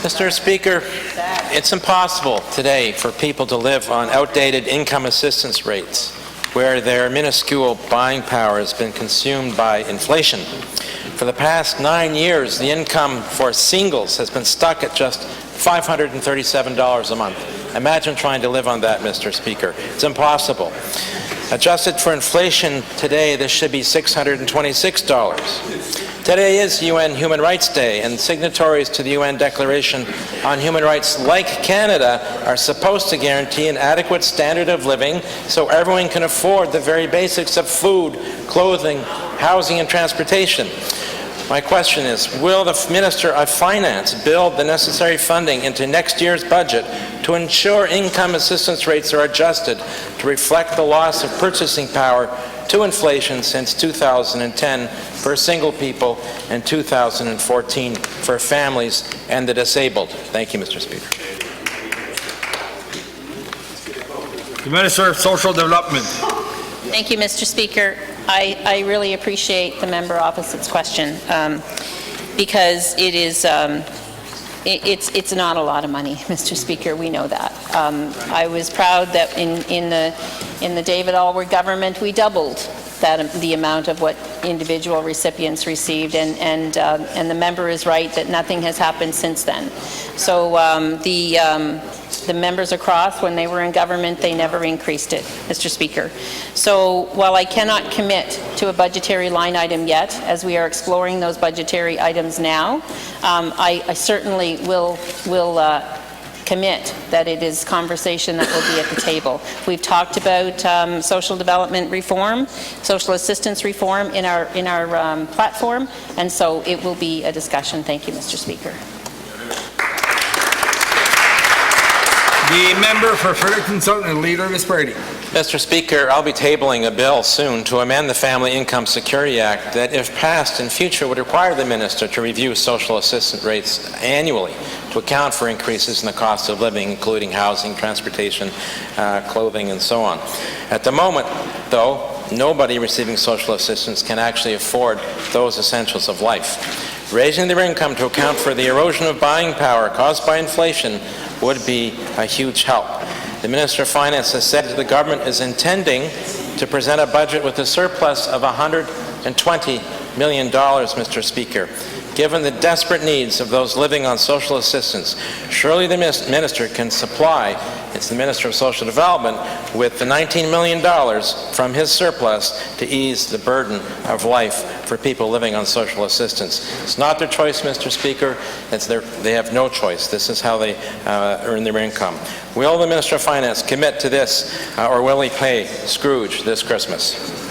Mr. Speaker, it's impossible today for people to live on outdated income assistance rates where their minuscule buying power has been consumed by inflation. For the past 9 years, the income for singles has been stuck at just $537 a month. Imagine trying to live on that, Mr. Speaker. It's impossible. Adjusted for inflation today, this should be $626. Today is UN Human Rights Day, and signatories to the UN Declaration on Human Rights, like Canada, are supposed to guarantee an adequate standard of living so everyone can afford the very basics of food, clothing, housing, and transportation. My question is, will the Minister of Finance build the necessary funding into next year's budget to ensure income assistance rates are adjusted to reflect the loss of purchasing power to inflation since 2010 for single people and 2014 for families and the disabled? Thank you, Mr. Speaker. The Minister of Social Development. Thank you, Mr. Speaker. I really appreciate the member opposite's question because it is it's not a lot of money, Mr. Speaker. We know that. I was proud that in the David Alward government we doubled the amount of what individual recipients received, and the member is right that nothing has happened since then. So the members across, when they were in government, they never increased it, Mr. Speaker. So while I cannot commit to a budgetary line item yet, as we are exploring those budgetary items now, I certainly will commit that it is conversation that will be at the table. We've talked about social development reform, social assistance reform in our platform, and so it will be a discussion. Thank you, Mr. Speaker. The member for Fredericton South and the Leader of his party. Mr. Speaker, I'll be tabling a bill soon to amend the Family Income Security Act that, if passed in future, would require the Minister to review social assistance rates annually to account for increases in the cost of living, including housing, transportation, clothing, and so on. At the moment, though, nobody receiving social assistance can actually afford those essentials of life. Raising their income to account for the erosion of buying power caused by inflation would be a huge help. The Minister of Finance has said that the government is intending to present a budget with a surplus of $120 million, Mr. Speaker. Given the desperate needs of those living on social assistance, surely the Minister can supply, it's the Minister of Social Development, with the $19 million from his surplus to ease the burden of life for people living on social assistance. It's not their choice, Mr. Speaker. They have no choice. This is how they earn their income. Will the Minister of Finance commit to this, or will he pay Scrooge this Christmas?